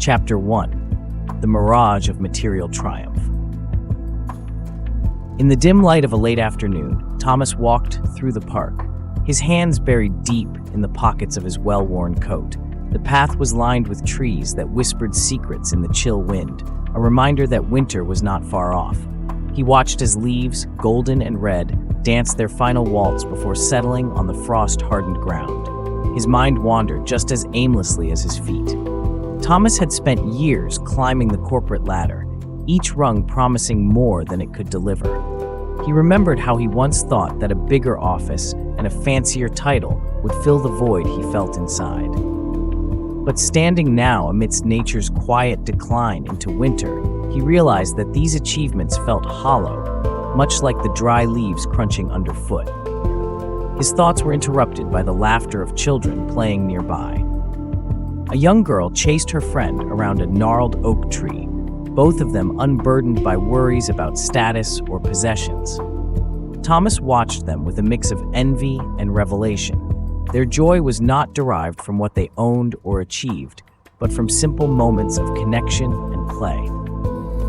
Chapter 1: The Mirage of Material Triumph. In the dim light of a late afternoon, Thomas walked through the park, his hands buried deep in the pockets of his well-worn coat. The path was lined with trees that whispered secrets in the chill wind, a reminder that winter was not far off. He watched as leaves, golden and red, danced their final waltz before settling on the frost-hardened ground. His mind wandered just as aimlessly as his feet. Thomas had spent years climbing the corporate ladder, each rung promising more than it could deliver. He remembered how he once thought that a bigger office and a fancier title would fill the void he felt inside. But standing now amidst nature's quiet decline into winter, he realized that these achievements felt hollow, much like the dry leaves crunching underfoot. His thoughts were interrupted by the laughter of children playing nearby. A young girl chased her friend around a gnarled oak tree, both of them unburdened by worries about status or possessions. Thomas watched them with a mix of envy and revelation. Their joy was not derived from what they owned or achieved, but from simple moments of connection and play.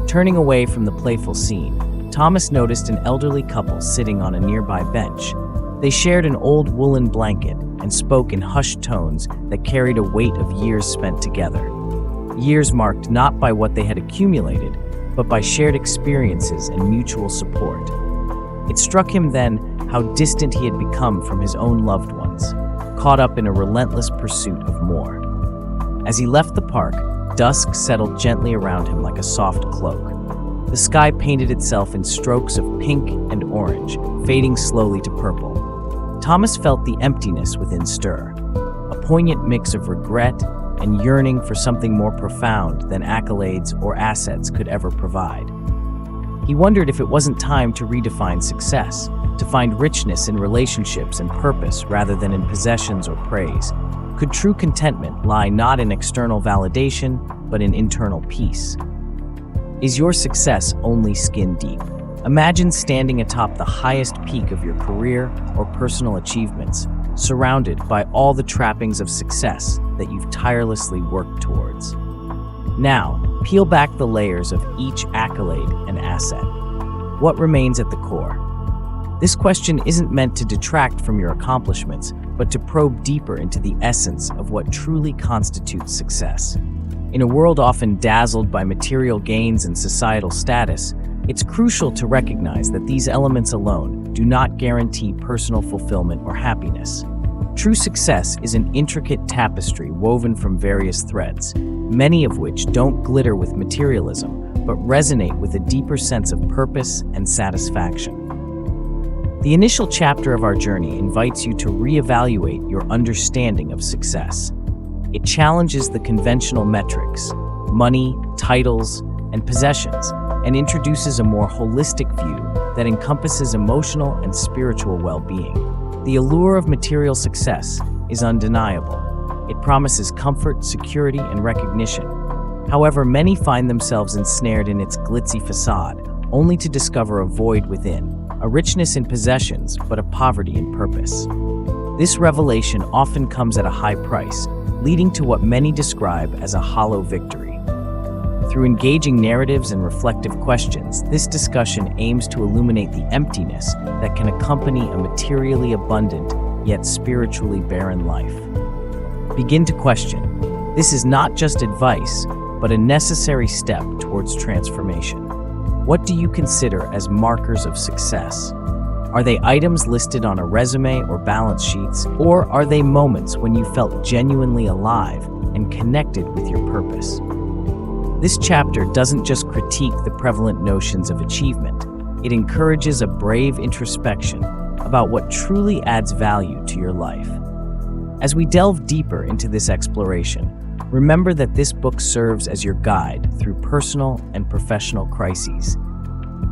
Turning away from the playful scene, Thomas noticed an elderly couple sitting on a nearby bench. They shared an old woolen blanket and spoke in hushed tones that carried a weight of years spent together. Years marked not by what they had accumulated, but by shared experiences and mutual support. It struck him then how distant he had become from his own loved ones, caught up in a relentless pursuit of more. As he left the park, dusk settled gently around him like a soft cloak. The sky painted itself in strokes of pink and orange, fading slowly to purple. Thomas felt the emptiness within stir, a poignant mix of regret and yearning for something more profound than accolades or assets could ever provide. He wondered if it wasn't time to redefine success, to find richness in relationships and purpose rather than in possessions or praise. Could true contentment lie not in external validation, but in internal peace? Is your success only skin deep? Imagine standing atop the highest peak of your career or personal achievements, surrounded by all the trappings of success that you've tirelessly worked towards. Now, peel back the layers of each accolade and asset. What remains at the core? This question isn't meant to detract from your accomplishments, but to probe deeper into the essence of what truly constitutes success. In a world often dazzled by material gains and societal status, it's crucial to recognize that these elements alone do not guarantee personal fulfillment or happiness. True success is an intricate tapestry woven from various threads, many of which don't glitter with materialism, but resonate with a deeper sense of purpose and satisfaction. The initial chapter of our journey invites you to reevaluate your understanding of success. It challenges the conventional metrics, money, titles, and possessions, and introduces a more holistic view that encompasses emotional and spiritual well-being. The allure of material success is undeniable. It promises comfort, security, and recognition. However, many find themselves ensnared in its glitzy facade, only to discover a void within, a richness in possessions, but a poverty in purpose. This revelation often comes at a high price, leading to what many describe as a hollow victory. Through engaging narratives and reflective questions, this discussion aims to illuminate the emptiness that can accompany a materially abundant, yet spiritually barren life. Begin to question. This is not just advice, but a necessary step towards transformation. What do you consider as markers of success? Are they items listed on a resume or balance sheets, or are they moments when you felt genuinely alive and connected with your purpose? This chapter doesn't just critique the prevalent notions of achievement. It encourages a brave introspection about what truly adds value to your life. As we delve deeper into this exploration, remember that this book serves as your guide through personal and professional crises.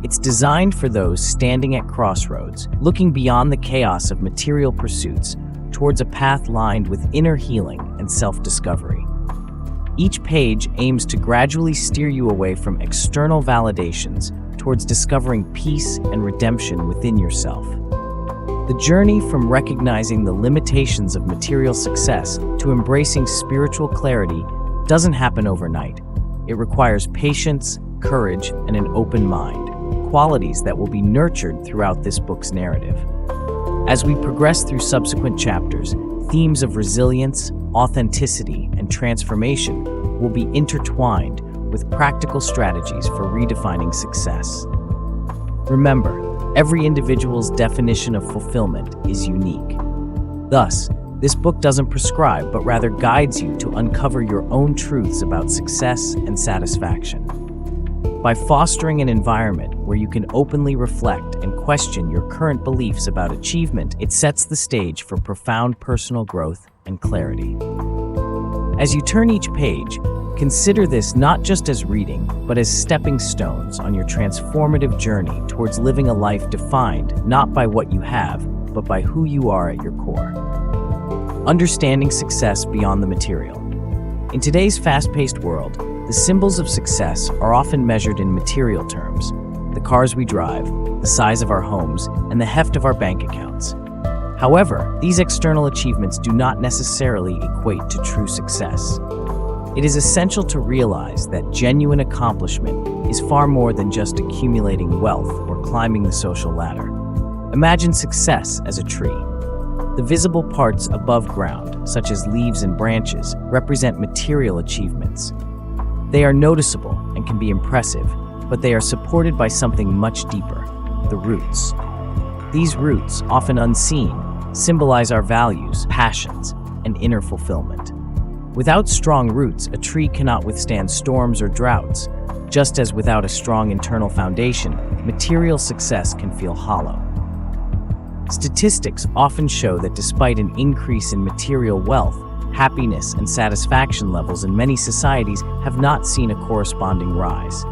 It's designed for those standing at crossroads, looking beyond the chaos of material pursuits towards a path lined with inner healing and self-discovery. Each page aims to gradually steer you away from external validations towards discovering peace and redemption within yourself. The journey from recognizing the limitations of material success to embracing spiritual clarity doesn't happen overnight. It requires patience, courage, and an open mind, qualities that will be nurtured throughout this book's narrative. As we progress through subsequent chapters, themes of resilience, authenticity, and transformation will be intertwined with practical strategies for redefining success. Remember, every individual's definition of fulfillment is unique. Thus, this book doesn't prescribe, but rather guides you to uncover your own truths about success and satisfaction. By fostering an environment where you can openly reflect and question your current beliefs about achievement, it sets the stage for profound personal growth and clarity. As you turn each page, consider this not just as reading, but as stepping stones on your transformative journey towards living a life defined not by what you have, but by who you are at your core. Understanding success beyond the material. In today's fast-paced world, the symbols of success are often measured in material terms: the cars we drive, the size of our homes, and the heft of our bank accounts. However, these external achievements do not necessarily equate to true success. It is essential to realize that genuine accomplishment is far more than just accumulating wealth or climbing the social ladder. Imagine success as a tree. The visible parts above ground, such as leaves and branches, represent material achievements. They are noticeable and can be impressive, but they are supported by something much deeper: the roots. These roots, often unseen, symbolize our values, passions, and inner fulfillment. Without strong roots, a tree cannot withstand storms or droughts. Just as without a strong internal foundation, material success can feel hollow. Statistics often show that despite an increase in material wealth, happiness and satisfaction levels in many societies have not seen a corresponding rise.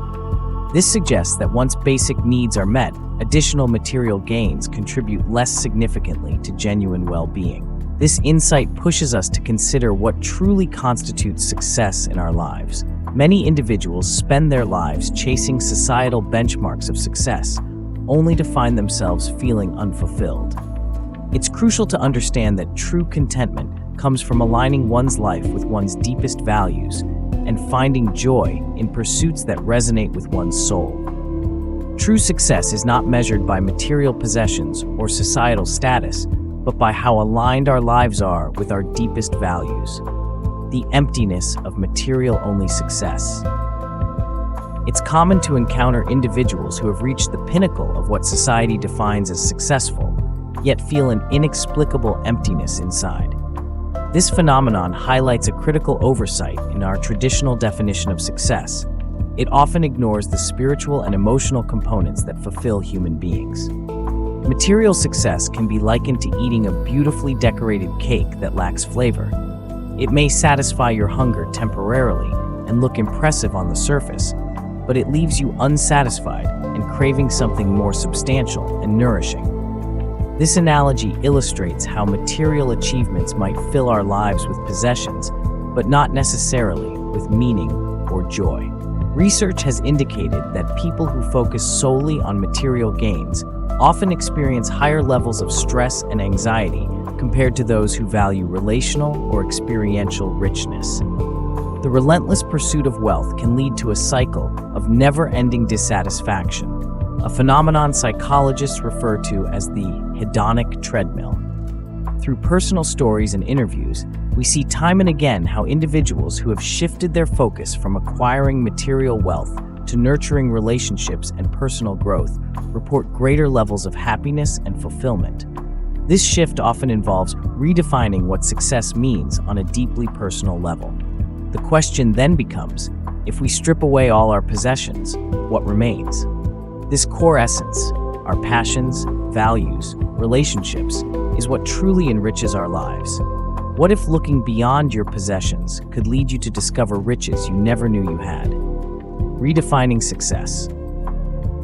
This suggests that once basic needs are met, additional material gains contribute less significantly to genuine well-being. This insight pushes us to consider what truly constitutes success in our lives. Many individuals spend their lives chasing societal benchmarks of success, only to find themselves feeling unfulfilled. It's crucial to understand that true contentment comes from aligning one's life with one's deepest values and finding joy in pursuits that resonate with one's soul. True success is not measured by material possessions or societal status, but by how aligned our lives are with our deepest values. The emptiness of material-only success. It's common to encounter individuals who have reached the pinnacle of what society defines as successful, yet feel an inexplicable emptiness inside. This phenomenon highlights a critical oversight in our traditional definition of success. It often ignores the spiritual and emotional components that fulfill human beings. Material success can be likened to eating a beautifully decorated cake that lacks flavor. It may satisfy your hunger temporarily and look impressive on the surface, but it leaves you unsatisfied and craving something more substantial and nourishing. This analogy illustrates how material achievements might fill our lives with possessions, but not necessarily with meaning or joy. Research has indicated that people who focus solely on material gains often experience higher levels of stress and anxiety compared to those who value relational or experiential richness. The relentless pursuit of wealth can lead to a cycle of never-ending dissatisfaction, a phenomenon psychologists refer to as the hedonic treadmill. Through personal stories and interviews, we see time and again how individuals who have shifted their focus from acquiring material wealth to nurturing relationships and personal growth report greater levels of happiness and fulfillment. This shift often involves redefining what success means on a deeply personal level. The question then becomes, if we strip away all our possessions, what remains? This core essence, our passions, values, relationships, is what truly enriches our lives. What if looking beyond your possessions could lead you to discover riches you never knew you had? Redefining success.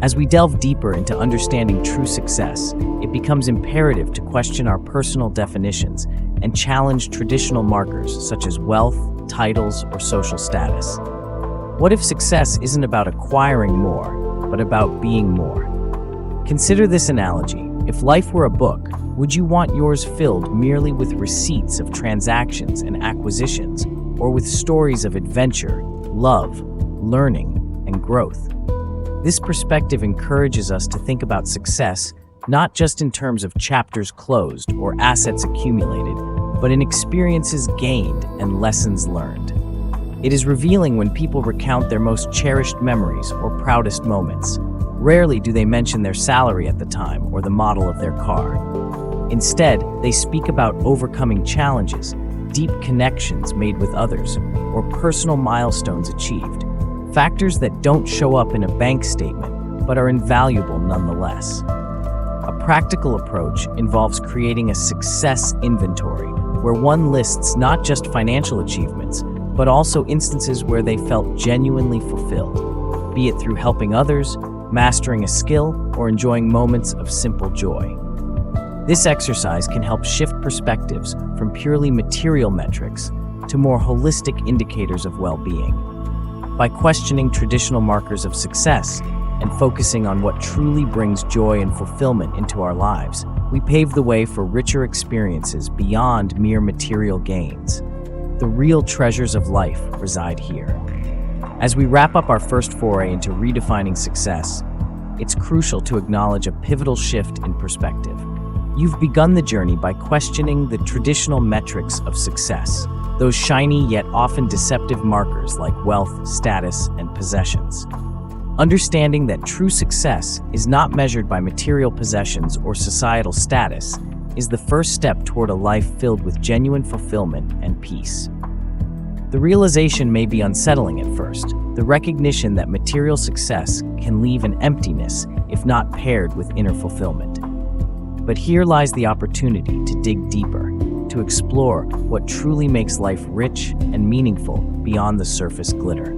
As we delve deeper into understanding true success, it becomes imperative to question our personal definitions and challenge traditional markers such as wealth, titles, or social status. What if success isn't about acquiring more, but about being more? Consider this analogy. If life were a book, would you want yours filled merely with receipts of transactions and acquisitions, or with stories of adventure, love, learning, and growth. This perspective encourages us to think about success not just in terms of chapters closed or assets accumulated, but in experiences gained and lessons learned. It is revealing when people recount their most cherished memories or proudest moments. Rarely do they mention their salary at the time or the model of their car. Instead, they speak about overcoming challenges, deep connections made with others, or personal milestones achieved, factors that don't show up in a bank statement but are invaluable nonetheless. A practical approach involves creating a success inventory where one lists not just financial achievements, but also instances where they felt genuinely fulfilled, be it through helping others, mastering a skill, or enjoying moments of simple joy. This exercise can help shift perspectives from purely material metrics to more holistic indicators of well-being. By questioning traditional markers of success and focusing on what truly brings joy and fulfillment into our lives, we pave the way for richer experiences beyond mere material gains. The real treasures of life reside here. As we wrap up our first foray into redefining success, it's crucial to acknowledge a pivotal shift in perspective. You've begun the journey by questioning the traditional metrics of success, those shiny yet often deceptive markers like wealth, status, and possessions. Understanding that true success is not measured by material possessions or societal status is the first step toward a life filled with genuine fulfillment and peace. The realization may be unsettling at first, the recognition that material success can leave an emptiness if not paired with inner fulfillment. But here lies the opportunity to dig deeper, to explore what truly makes life rich and meaningful beyond the surface glitter.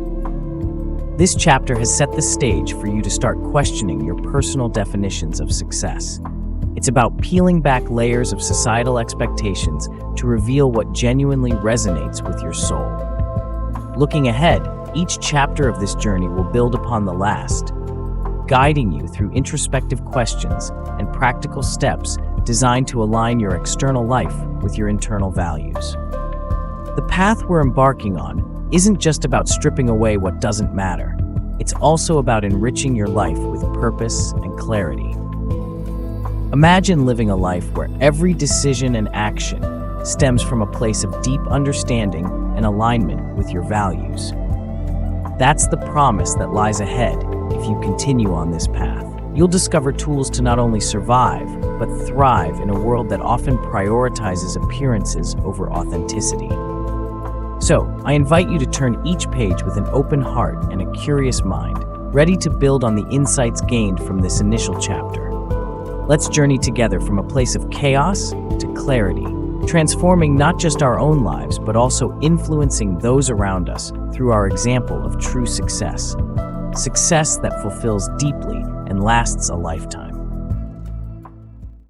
This chapter has set the stage for you to start questioning your personal definitions of success. It's about peeling back layers of societal expectations to reveal what genuinely resonates with your soul. Looking ahead, each chapter of this journey will build upon the last, guiding you through introspective questions and practical steps designed to align your external life with your internal values. The path we're embarking on isn't just about stripping away what doesn't matter. It's also about enriching your life with purpose and clarity. Imagine living a life where every decision and action stems from a place of deep understanding and alignment with your values. That's the promise that lies ahead if you continue on this path. You'll discover tools to not only survive, but thrive in a world that often prioritizes appearances over authenticity. So, I invite you to turn each page with an open heart and a curious mind, ready to build on the insights gained from this initial chapter. Let's journey together from a place of chaos to clarity, transforming not just our own lives, but also influencing those around us through our example of true success. Success that fulfills deeply and lasts a lifetime.